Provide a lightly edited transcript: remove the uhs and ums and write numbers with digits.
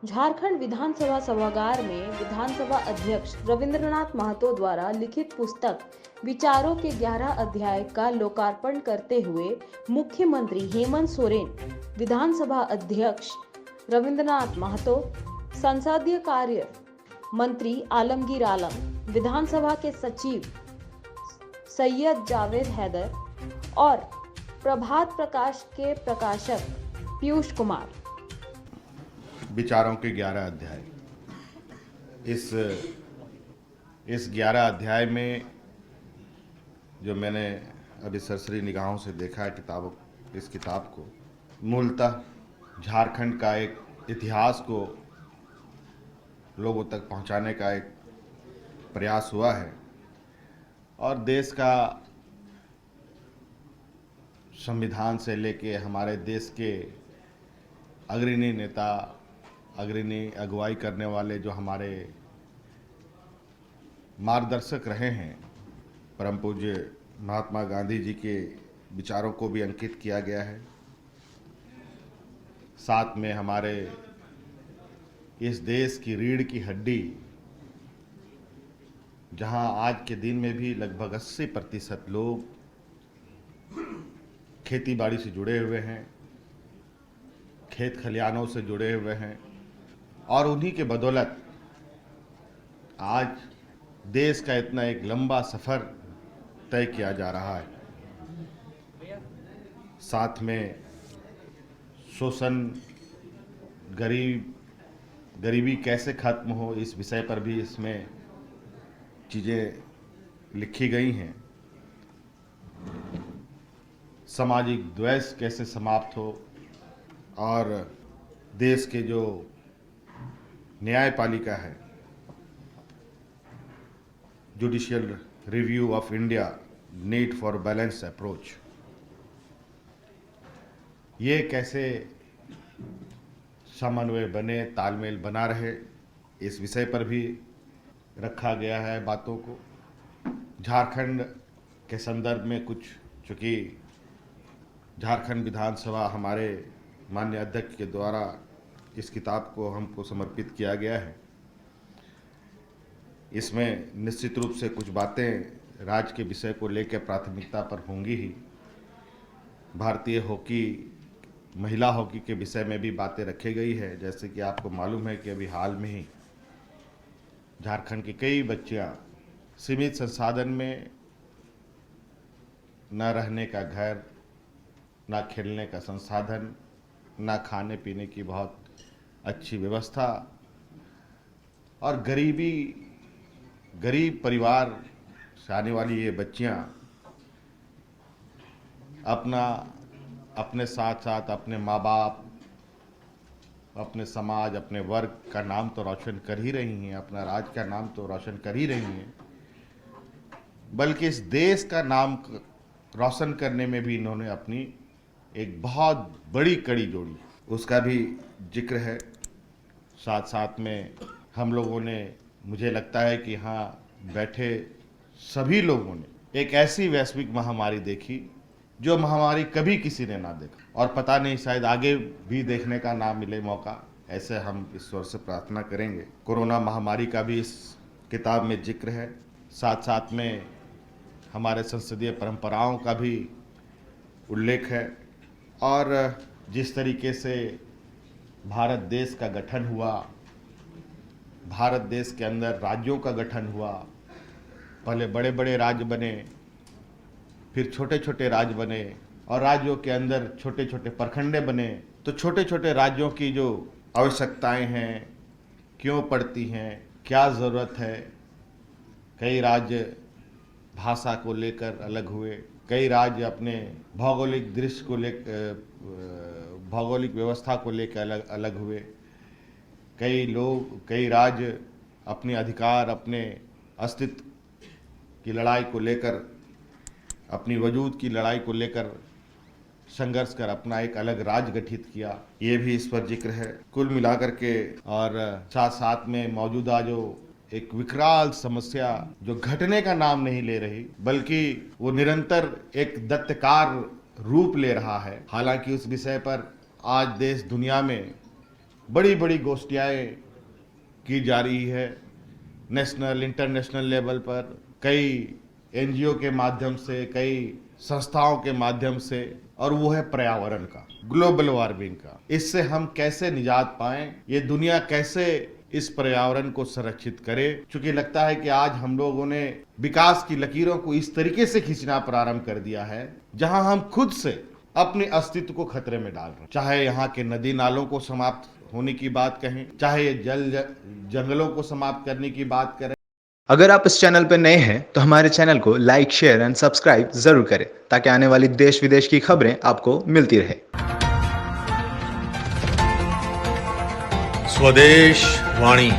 झारखंड विधानसभा सभागार में विधानसभा अध्यक्ष रविंद्रनाथ महतो द्वारा लिखित पुस्तक विचारों के 11 अध्याय का लोकार्पण करते हुए मुख्यमंत्री हेमंत सोरेन, विधानसभा अध्यक्ष रविंद्रनाथ महतो, संसदीय कार्य मंत्री आलमगीर आलम, विधानसभा के सचिव सैयद जावेद हैदर और प्रभात प्रकाश के प्रकाशक पीयूष कुमार। विचारों के 11 अध्याय। इस 11 अध्याय में जो मैंने अभी सरसरी निगाहों से देखा है इस किताब को, मूलतः झारखंड का एक इतिहास को लोगों तक पहुंचाने का एक प्रयास हुआ है और देश का संविधान से लेके हमारे देश के अग्रणी नेता, अग्रणी अगुवाई करने वाले जो हमारे मार्गदर्शक रहे हैं, परम पूज्य महात्मा गांधी जी के विचारों को भी अंकित किया गया है। साथ में हमारे इस देश की रीढ़ की हड्डी, जहां आज के दिन में भी लगभग 80% लोग खेती बाड़ी से जुड़े हुए हैं, खेत खलिहानों से जुड़े हुए हैं और उन्हीं के बदौलत आज देश का इतना एक लंबा सफ़र तय किया जा रहा है। साथ में शोषण, गरीबी कैसे खत्म हो, इस विषय पर भी इसमें चीज़ें लिखी गई हैं। सामाजिक द्वेष कैसे समाप्त हो और देश के जो न्यायपालिका है, judicial review of India, need for balance approach, ये कैसे समन्वय बने, तालमेल बना रहे, इस विषय पर भी रखा गया है बातों को। झारखंड के संदर्भ में कुछ, चूँकि झारखंड विधानसभा हमारे माननीय अध्यक्ष के द्वारा इस किताब को हमको समर्पित किया गया है, इसमें निश्चित रूप से कुछ बातें राज्य के विषय को लेकर प्राथमिकता पर होंगी ही। भारतीय हॉकी, महिला हॉकी के विषय में भी बातें रखी गई है। जैसे कि आपको मालूम है कि अभी हाल में ही झारखंड की कई बच्चियां सीमित संसाधन में, न रहने का घर, न खेलने का संसाधन, न खाने पीने की बहुत अच्छी व्यवस्था और गरीब परिवार से आने वाली ये बच्चियां अपने साथ साथ अपने माँ बाप, अपने समाज, अपने वर्ग का नाम तो रोशन कर ही रही हैं, अपना राज्य का नाम तो रोशन कर ही रही हैं, बल्कि इस देश का नाम रोशन करने में भी इन्होंने अपनी एक बहुत बड़ी कड़ी जोड़ी, उसका भी जिक्र है। साथ साथ में हम लोगों ने, मुझे लगता है कि यहाँ बैठे सभी लोगों ने एक ऐसी वैश्विक महामारी देखी जो महामारी कभी किसी ने ना देखा और पता नहीं शायद आगे भी देखने का ना मिले मौका, ऐसे हम ईश्वर से प्रार्थना करेंगे। कोरोना महामारी का भी इस किताब में जिक्र है। साथ साथ में हमारे संसदीय परंपराओं का भी उल्लेख है और जिस तरीके से भारत देश का गठन हुआ, भारत देश के अंदर राज्यों का गठन हुआ, पहले बड़े बड़े राज्य बने, फिर छोटे छोटे राज्य बने और राज्यों के अंदर छोटे छोटे प्रखंडे बने। तो छोटे छोटे राज्यों की जो आवश्यकताएं हैं, क्यों पड़ती हैं, क्या ज़रूरत है, कई राज्य भाषा को लेकर अलग हुए, कई राज्य अपने भौगोलिक दृश्य को लेकर, भौगोलिक व्यवस्था को लेकर अलग हुए, कई राज्य अपने अधिकार, अपने अस्तित्व की लड़ाई को लेकर, अपनी वजूद की लड़ाई को लेकर संघर्ष कर अपना एक अलग राज्य गठित किया, ये भी इस पर जिक्र है। कुल मिलाकर के और साथ साथ में मौजूदा जो एक विकराल समस्या जो घटने का नाम नहीं ले रही, बल्कि वो निरंतर एक दैत्यकार रूप ले रहा है। हालांकि उस विषय पर आज देश दुनिया में बड़ी बड़ी गोष्ठियाँ की जा रही है नेशनल इंटरनेशनल लेवल पर, कई एनजीओ के माध्यम से, कई संस्थाओं के माध्यम से, और वो है पर्यावरण का, ग्लोबल वार्मिंग का। इससे हम कैसे निजात पाएं, ये दुनिया कैसे इस पर्यावरण को संरक्षित करे। चूंकि लगता है कि आज हम लोगों ने विकास की लकीरों को इस तरीके से खींचना प्रारंभ कर दिया है जहां हम खुद से अपने अस्तित्व को खतरे में डाल रहे हैं। चाहे यहाँ के नदी नालों को समाप्त होने की बात कहें, चाहे जंगलों को समाप्त करने की बात करें। अगर आप इस चैनल पर नए हैं तो हमारे चैनल को लाइक, शेयर एंड सब्सक्राइब जरूर करें ताकि आने वाली देश विदेश की खबरें आपको मिलती रहे। स्वदेश वाणी।